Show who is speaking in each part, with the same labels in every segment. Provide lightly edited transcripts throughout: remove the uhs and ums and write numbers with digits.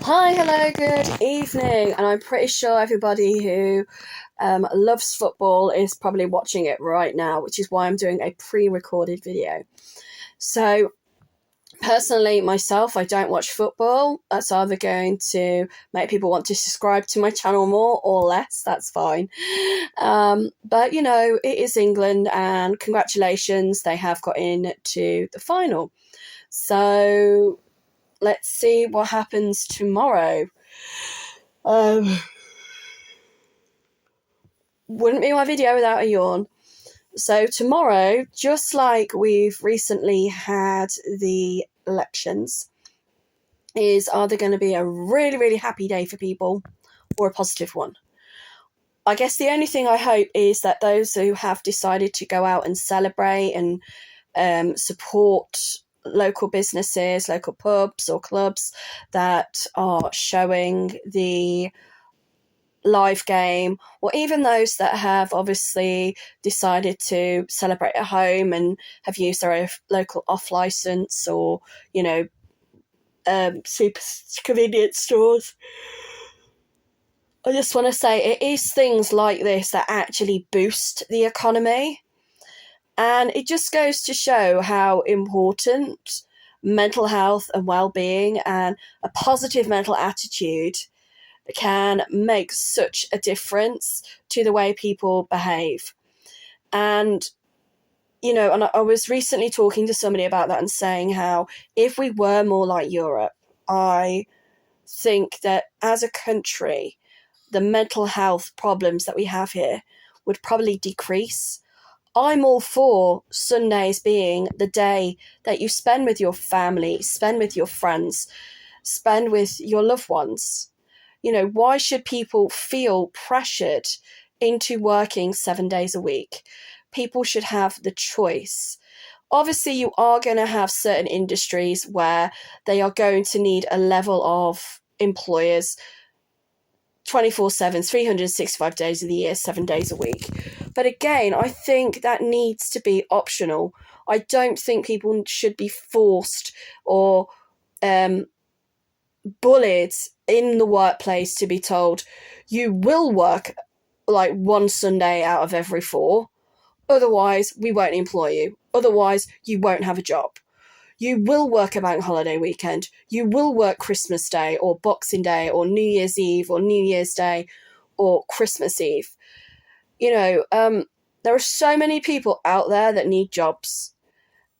Speaker 1: Hi, hello, good evening. And I'm pretty sure everybody who loves football is probably watching it right now, which is why I'm doing a pre recorded video. So, personally, myself, I don't watch football. That's either going to make people want to subscribe to my channel more or less. That's fine. But, it is England, and congratulations, they have got into the final. So, let's see what happens tomorrow. Wouldn't be my video without a yawn. So tomorrow, just like we've recently had the elections, is either going to be a really, really happy day for people or a positive one. I guess the only thing I hope is that those who have decided to go out and celebrate and support local businesses, local pubs or clubs that are showing the live game, or even those that have obviously decided to celebrate at home and have used their own local off license or super convenience stores. I just want to say it is things like this that actually boost the economy, and it just goes to show how important mental health and well-being and a positive mental attitude can make such a difference to the way people behave. And, and I was recently talking to somebody about that and saying how if we were more like Europe, I think that as a country, the mental health problems that we have here would probably decrease. I'm all for Sundays being the day that you spend with your family, spend with your friends, spend with your loved ones. Why should people feel pressured into working 7 days a week? People should have the choice. Obviously, you are going to have certain industries where they are going to need a level of employers 24/7, 365 days of the year, 7 days a week. But again, I think that needs to be optional. I don't think people should be forced or bullied in the workplace to be told you will work like one Sunday out of every four, otherwise we won't employ you, otherwise you won't have a job. You will work a bank holiday weekend, you will work Christmas Day or Boxing Day or New Year's Eve or New Year's Day or Christmas Eve. There are so many people out there that need jobs,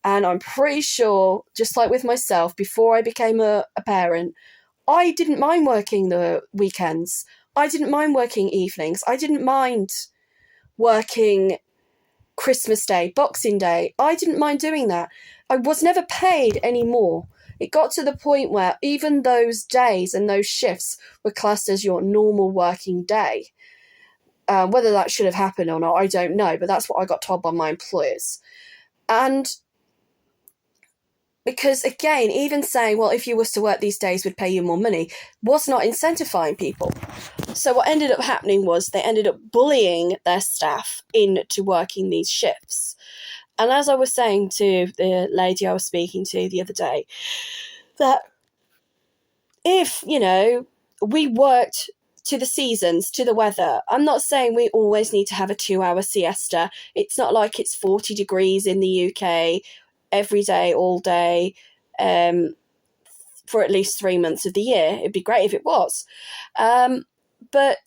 Speaker 1: and I'm pretty sure, just like with myself, before I became a parent, I didn't mind working the weekends. I didn't mind working evenings. I didn't mind working Christmas Day, Boxing Day. I didn't mind doing that. I was never paid any more. It got to the point where even those days and those shifts were classed as your normal working day. Whether that should have happened or not, I don't know, but that's what I got told by my employers. And because again, even saying, well, if you was to work these days, we'd pay you more money, was not incentivizing people. So what ended up happening was they ended up bullying their staff into working these shifts. And as I was saying to the lady I was speaking to the other day, that if, we worked to the seasons, to the weather, I'm not saying we always need to have a 2-hour siesta. It's not like it's 40 degrees in the UK every day, all day, for at least 3 months of the year. It'd be great if it was. But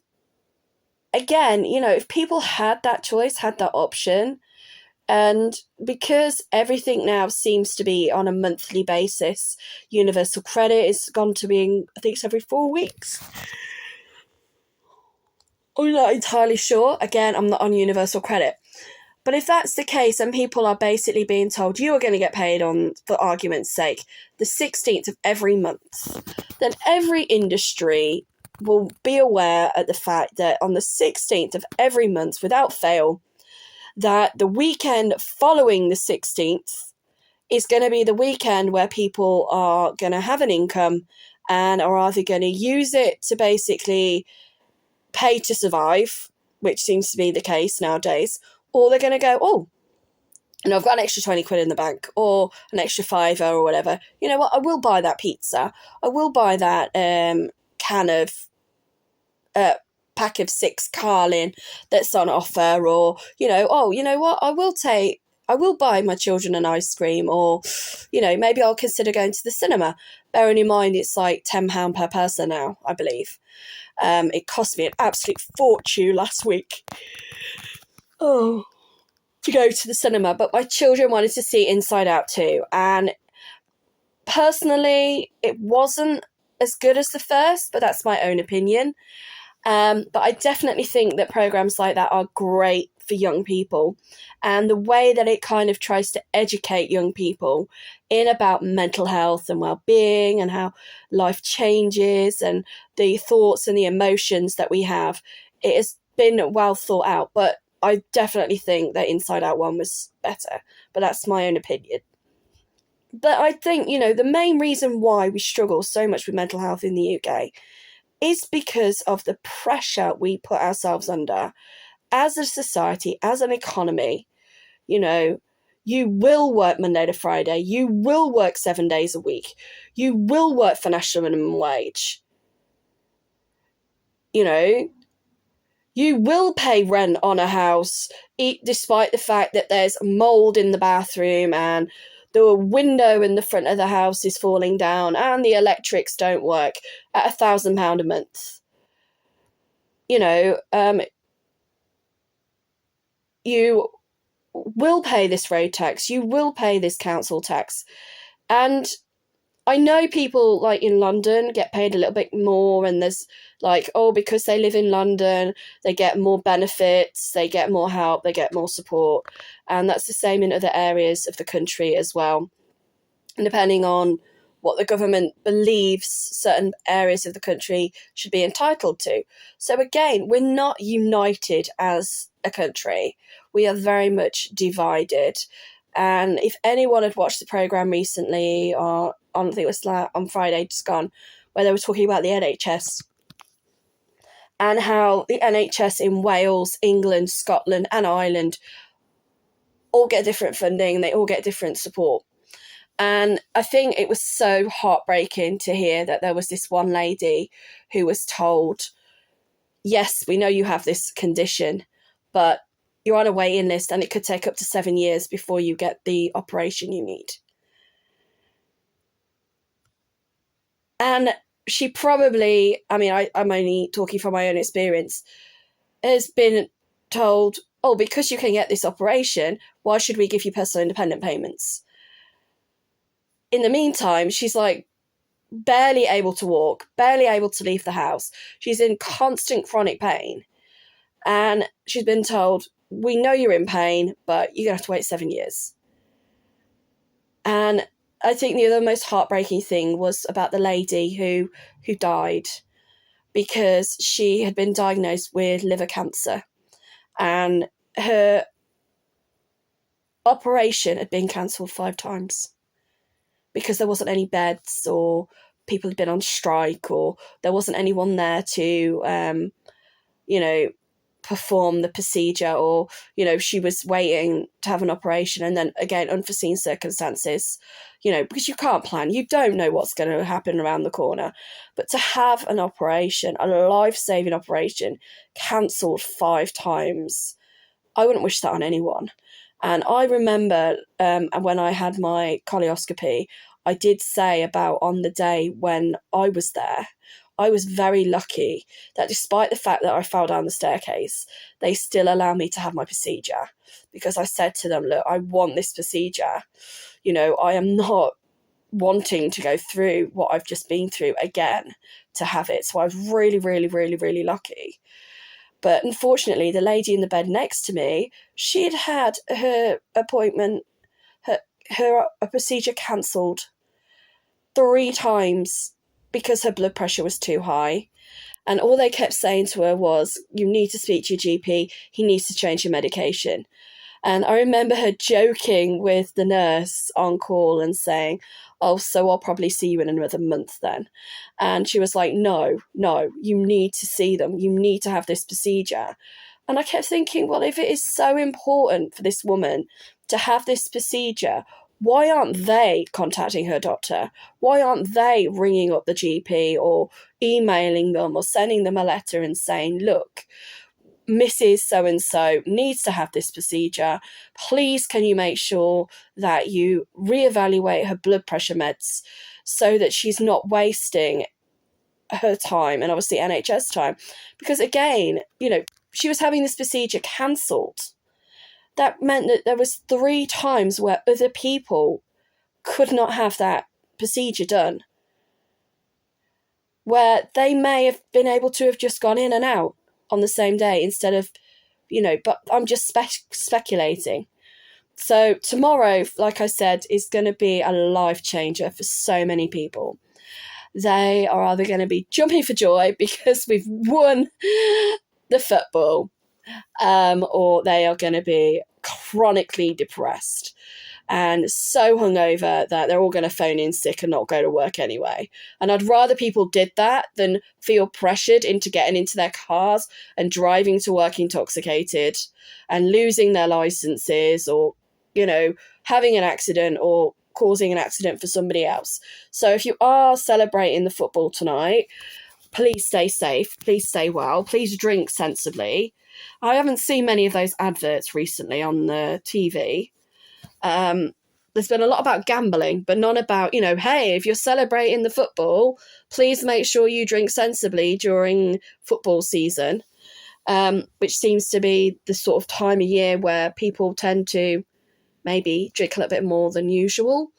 Speaker 1: again, if people had that choice, had that option, and because everything now seems to be on a monthly basis, universal credit is gone to being, I think it's every 4 weeks. I'm not entirely sure. Again, I'm not on universal credit. But if that's the case, and people are basically being told you are going to get paid on, for argument's sake, the 16th of every month, then every industry will be aware of the fact that on the 16th of every month, without fail, that the weekend following the 16th is going to be the weekend where people are going to have an income and are either going to use it to basically pay to survive, which seems to be the case nowadays, or they're going to go, oh, and I've got an extra 20 quid in the bank, or an extra fiver or whatever, you know what, I will buy that pizza. I will buy that can of pack of 6 Carlin that's on offer, or, you know, oh, you know what, I will buy my children an ice cream, or, you know, maybe I'll consider going to the cinema. Bearing in mind it's like £10 per person now, I believe. It cost me an absolute fortune last week. Oh, to go to the cinema, but my children wanted to see Inside Out 2, and personally it wasn't as good as the first, but that's my own opinion. But I definitely think that programs like that are great for young people, and the way that it kind of tries to educate young people in about mental health and well-being, and how life changes, and the thoughts and the emotions that we have, it has been well thought out. But I definitely think that Inside Out 1 was better, but that's my own opinion. But I think, you know, the main reason why we struggle so much with mental health in the UK is because of the pressure we put ourselves under as a society, as an economy. You know, you will work Monday to Friday, you will work 7 days a week, you will work for national minimum wage. You know, you will pay rent on a house, despite the fact that there's mould in the bathroom, and the window in the front of the house is falling down, and the electrics don't work, at £1,000 a month. You know, you will pay this road tax, you will pay this council tax. And I know people like in London get paid a little bit more, and there's like, oh, because they live in London, they get more benefits, they get more help, they get more support. And that's the same in other areas of the country as well. And depending on what the government believes certain areas of the country should be entitled to. So again, we're not united as a country. We are very much divided. And if anyone had watched the programme recently, or I think it was on Friday just gone, where they were talking about the NHS, and how the NHS in Wales, England, Scotland and Ireland all get different funding, they all get different support. And I think it was so heartbreaking to hear that there was this one lady who was told, yes, we know you have this condition, but you're on a waiting list and it could take up to 7 years before you get the operation you need. And she probably, I mean, I'm only talking from my own experience, has been told, oh, because you can get this operation, why should we give you personal independent payments? In the meantime, she's like barely able to walk, barely able to leave the house. She's in constant chronic pain. And she's been told, we know you're in pain, but you're going to have to wait 7 years. And I think the other most heartbreaking thing was about the lady who died, because she had been diagnosed with liver cancer, and her operation had been cancelled 5 times because there wasn't any beds, or people had been on strike, or there wasn't anyone there to, perform the procedure, or, she was waiting to have an operation, and then again, unforeseen circumstances, because you can't plan, you don't know what's going to happen around the corner. But to have an operation, a life-saving operation, cancelled 5 times, I wouldn't wish that on anyone. And I remember when I had my colonoscopy, I did say about on the day when I was there, I was very lucky that despite the fact that I fell down the staircase, they still allowed me to have my procedure, because I said to them, look, I want this procedure. I am not wanting to go through what I've just been through again to have it. So I was really, really, really, really lucky. But unfortunately, the lady in the bed next to me, she had had her appointment, her procedure cancelled 3 times because her blood pressure was too high. And all they kept saying to her was, you need to speak to your GP, he needs to change your medication. And I remember her joking with the nurse on call and saying, oh, so I'll probably see you in another month then. And she was like, no, you need to see them. You need to have this procedure. And I kept thinking, well, if it is so important for this woman to have this procedure, why aren't they contacting her doctor? Why aren't they ringing up the GP or emailing them or sending them a letter and saying, look, Mrs. So-and-so needs to have this procedure. Please, can you make sure that you reevaluate her blood pressure meds so that she's not wasting her time and obviously NHS time? Because again, she was having this procedure cancelled. That meant that there was 3 times where other people could not have that procedure done, where they may have been able to have just gone in and out on the same day instead of, but I'm just speculating. So tomorrow, like I said, is going to be a life changer for so many people. They are either going to be jumping for joy because we've won the football, or they are going to be chronically depressed and so hungover that they're all going to phone in sick and not go to work anyway. And I'd rather people did that than feel pressured into getting into their cars and driving to work intoxicated and losing their licenses, or, having an accident or causing an accident for somebody else. So if you are celebrating the football tonight, please stay safe, please stay well, please drink sensibly. I haven't seen many of those adverts recently on the TV. There's been a lot about gambling, but none about, hey, if you're celebrating the football, please make sure you drink sensibly during football season, which seems to be the sort of time of year where people tend to maybe drink a little bit more than usual.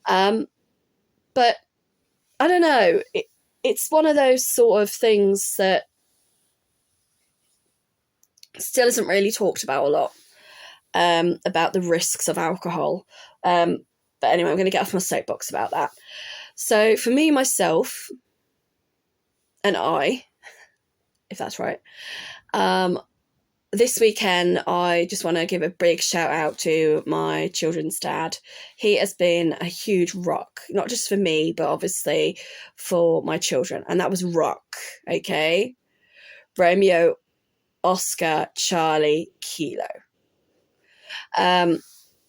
Speaker 1: But I don't know. It's one of those sort of things that still isn't really talked about a lot. About the risks of alcohol. But anyway, I'm going to get off my soapbox about that. So for me, myself, and I, if that's right, this weekend, I just want to give a big shout out to my children's dad. He has been a huge rock, not just for me, but obviously for my children. And that was rock, okay? Romeo, Oscar, Charlie, Kilo.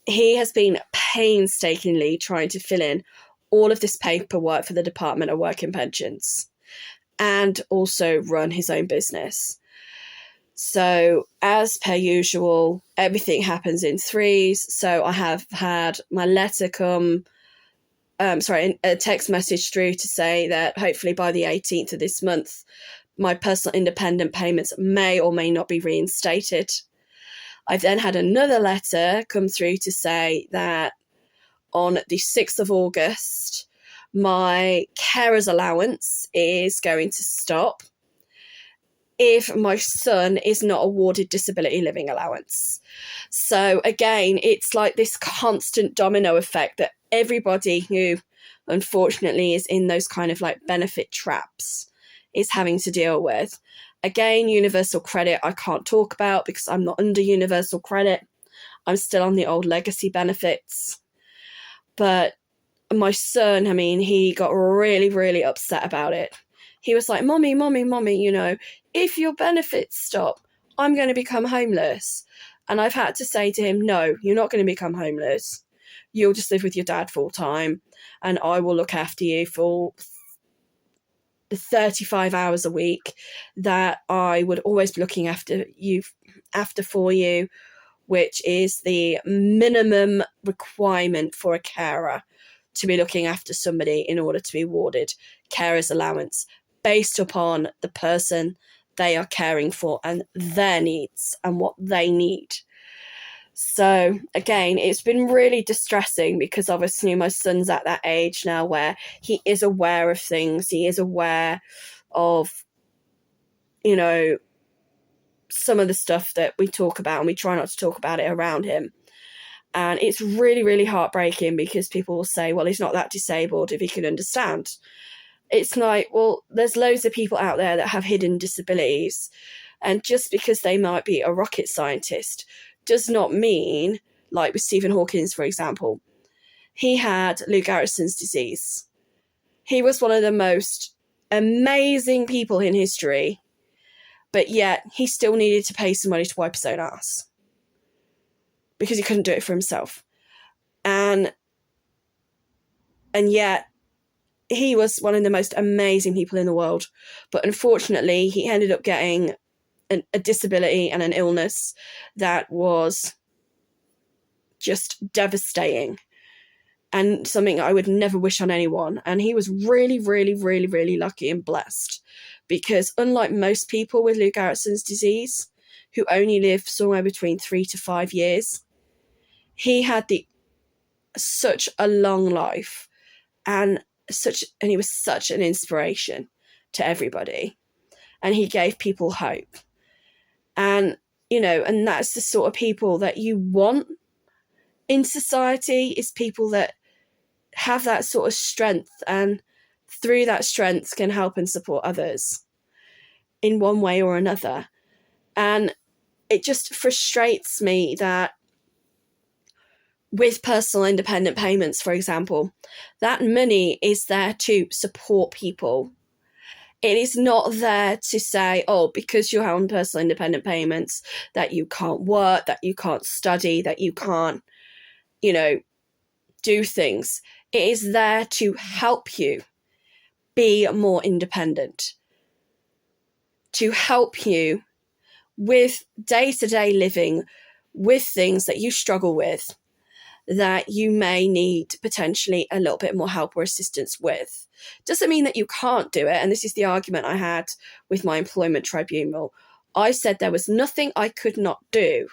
Speaker 1: He has been painstakingly trying to fill in all of this paperwork for the Department of Work and Pensions and also run his own business. So as per usual, everything happens in threes. So I have had my letter come, a text message through to say that hopefully by the 18th of this month, my personal independent payments may or may not be reinstated. I've then had another letter come through to say that on the 6th of August, my carer's allowance is going to stop if my son is not awarded disability living allowance. So again, it's like this constant domino effect that everybody who unfortunately is in those kind of like benefit traps is having to deal with. Again, universal credit I can't talk about because I'm not under universal credit. I'm still on the old legacy benefits. But my son, he got really, really upset about it. He was like, Mommy, if your benefits stop, I'm going to become homeless. And I've had to say to him, no, you're not going to become homeless. You'll just live with your dad full time and I will look after you for the 35 hours a week that I would always be looking after for you, which is the minimum requirement for a carer to be looking after somebody in order to be awarded carer's allowance based upon the person they are caring for and their needs and what they need. So again, it's been really distressing because obviously my son's at that age now where he is aware of things. He is aware of, some of the stuff that we talk about, and we try not to talk about it around him. And it's really, really heartbreaking because people will say, well, he's not that disabled if he can understand. It's like, well, there's loads of people out there that have hidden disabilities. And just because they might be a rocket scientist does not mean, like with Stephen Hawking, for example, he had Lou Gehrig's disease. He was one of the most amazing people in history, But yet, he still needed to pay somebody to wipe his own ass because he couldn't do it for himself. And yet, he was one of the most amazing people in the world. But unfortunately, he ended up getting a disability and an illness that was just devastating and something I would never wish on anyone. And he was really, really, really, really lucky and blessed, because unlike most people with Lou Gehrigtson's disease, who only live somewhere between 3 to 5 years, he had such a long life, and he was such an inspiration to everybody, and he gave people hope. And and that's the sort of people that you want in society, is people that have that sort of strength, and through that strength can help and support others in one way or another. And it just frustrates me that with personal independent payments, for example, that money is there to support people. It is not there to say, oh, because you're on personal independent payments, that you can't work, that you can't study, that you can't, do things. It is there to help you be more independent, to help you with day-to-day living, with things that you struggle with, that you may need potentially a little bit more help or assistance with. Doesn't mean that you can't do it. And this is the argument I had with my employment tribunal. I said there was nothing I could not do.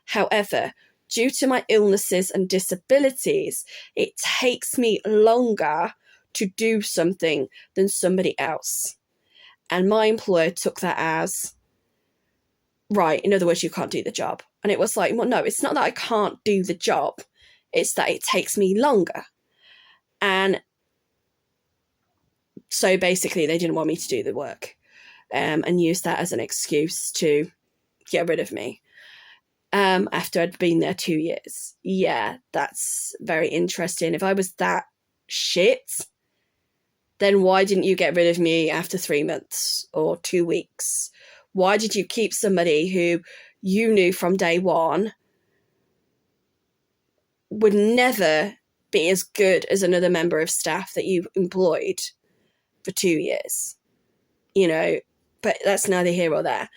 Speaker 1: However, due to my illnesses and disabilities, it takes me longer to do something than somebody else. And my employer took that as, right, in other words, you can't do the job. And it was like, well, no, it's not that I can't do the job. It's that it takes me longer. And so basically they didn't want me to do the work, and used that as an excuse to get rid of me. After I'd been there 2 years. Yeah, that's very interesting. If I was that shit, then why didn't you get rid of me after 3 months or 2 weeks? Why did you keep somebody who you knew from day one would never be as good as another member of staff that you employed for 2 years? But that's neither here or there.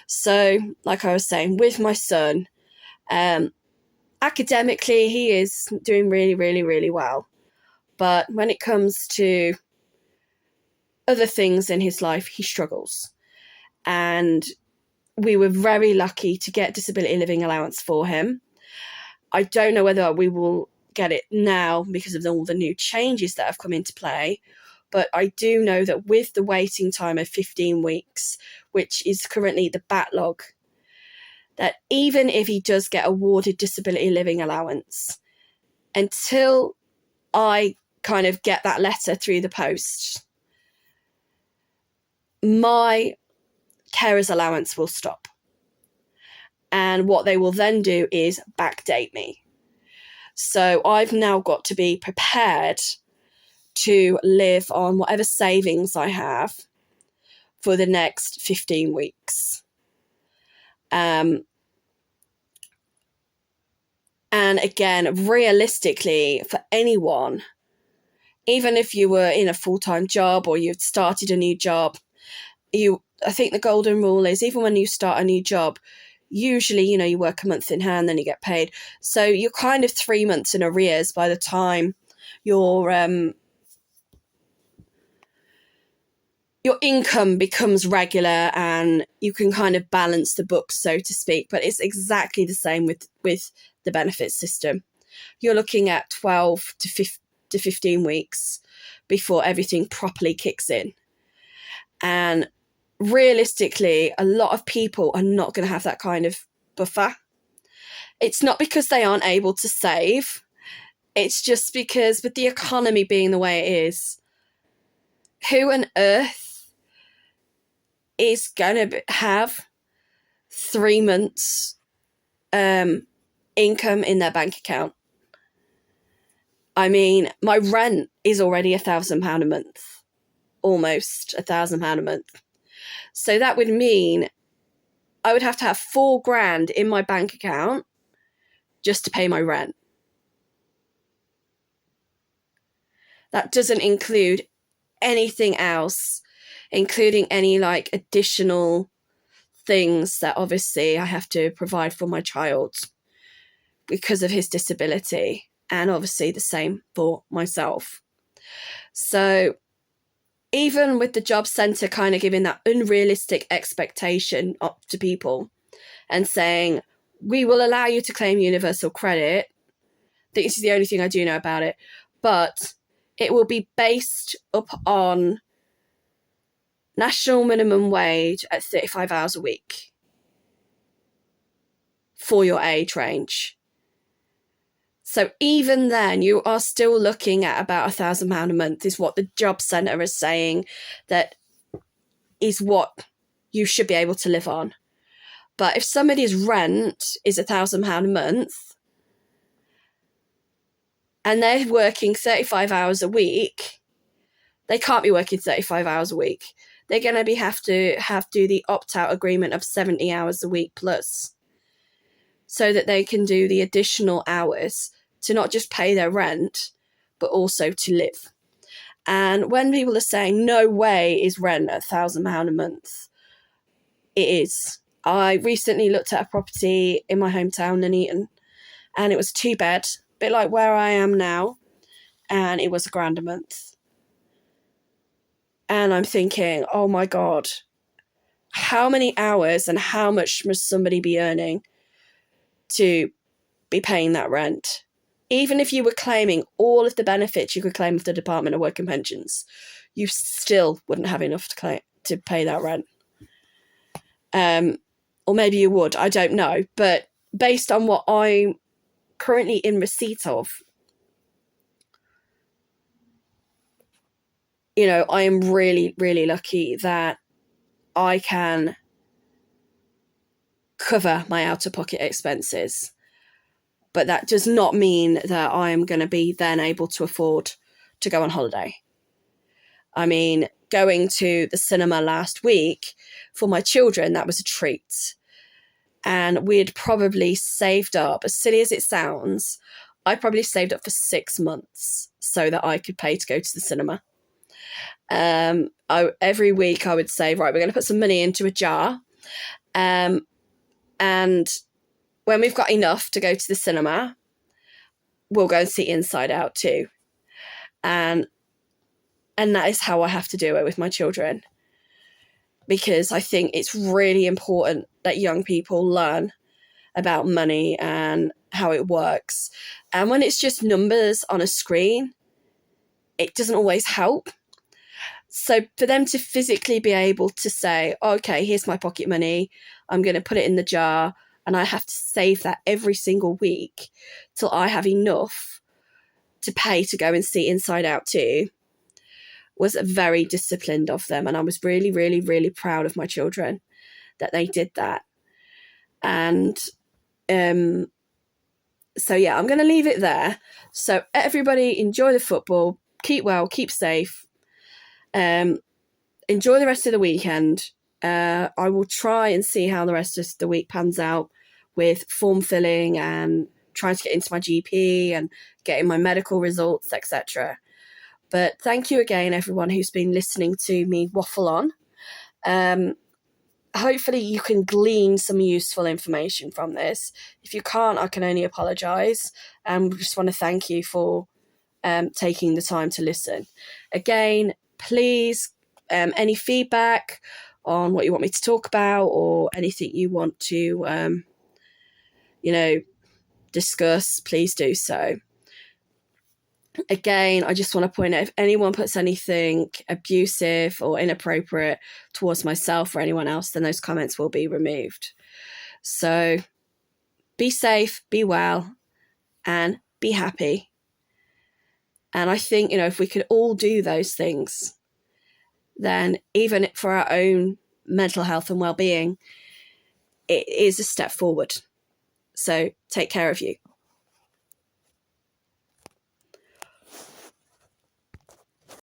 Speaker 1: So, like I was saying, with my son, academically, he is doing really, really, really well. But when it comes to other things in his life, he struggles. And we were very lucky to get disability living allowance for him. I don't know whether we will get it now because of all the new changes that have come into play. But I do know that with the waiting time of 15 weeks, which is currently the backlog, that even if he does get awarded disability living allowance, until I kind of get that letter through the post, my carer's allowance will stop. And what they will then do is backdate me. So I've now got to be prepared to live on whatever savings I have for the next 15 weeks. And again, realistically, for anyone, even if you were in a full-time job or you'd started a new job, I think the golden rule is, even when you start a new job, usually, you work a month in hand, then you get paid. So you're kind of 3 months in arrears by the time your income becomes regular and you can kind of balance the books, so to speak. But it's exactly the same with the benefits system. You're looking at 12 to 15 weeks before everything properly kicks in. And realistically, a lot of people are not going to have that kind of buffer. It's not because they aren't able to save. It's just because with the economy being the way it is, who on earth is going to have 3 months income in their bank account? I mean, my rent is already £1,000 a month, almost £1,000 a month. So that would mean I would have to have $4,000 in my bank account just to pay my rent. That doesn't include anything else, including any like additional things that obviously I have to provide for my child because of his disability, and obviously the same for myself. So even with the job centre kind of giving that unrealistic expectation up to people and saying, we will allow you to claim universal credit, this is the only thing I do know about it, but it will be based up on national minimum wage at 35 hours a week for your age range. So even then, you are still looking at about £1,000 a month is what the job centre is saying that is what you should be able to live on. But if somebody's rent is £1,000 a month and they're working 35 hours a week, they can't be working 35 hours a week. They're going to have to do the opt-out agreement of 70 hours a week plus, so that they can do the additional hours to not just pay their rent, but also to live. And when people are saying, no way is rent at £1,000 a month, it is. I recently looked at a property in my hometown, Nuneaton, and it was 2-bed, a bit like where I am now, and it was £1,000 a month. And I'm thinking, oh my God, how many hours and how much must somebody be earning to be paying that rent? Even if you were claiming all of the benefits you could claim of the Department of Work and Pensions, you still wouldn't have enough to pay that rent. Or maybe you would, I don't know. But based on what I'm currently in receipt of, you know, I am really, really lucky that I can cover my out-of-pocket expenses. But that does not mean that I am going to be then able to afford to go on holiday. I mean, going to the cinema last week for my children, that was a treat. And we had probably saved up, as silly as it sounds, I probably saved up for 6 months so that I could pay to go to the cinema. Every week I would say, right, we're going to put some money into a jar. And when we've got enough to go to the cinema, we'll go and see Inside Out 2. And that is how I have to do it with my children. Because I think it's really important that young people learn about money and how it works. And when it's just numbers on a screen, it doesn't always help. So for them to physically be able to say, okay, here's my pocket money, I'm going to put it in the jar, and I have to save that every single week till I have enough to pay to go and see Inside Out 2, was very disciplined of them. And I was really, really, really proud of my children that they did that. And so, yeah, I'm going to leave it there. So everybody enjoy the football, keep well, keep safe, enjoy the rest of the weekend. I will try and see how the rest of the week pans out with form filling and trying to get into my GP and getting my medical results, etc. But thank you again, everyone who's been listening to me waffle on. Hopefully you can glean some useful information from this. If you can't, I can only apologise. And just want to thank you for taking the time to listen. Again, please, any feedback on what you want me to talk about or anything you want to, discuss, please do so. Again, I just want to point out, if anyone puts anything abusive or inappropriate towards myself or anyone else, then those comments will be removed. So be safe, be well, and be happy. And I think, if we could all do those things, then even for our own mental health and well-being, it is a step forward. So take care of you.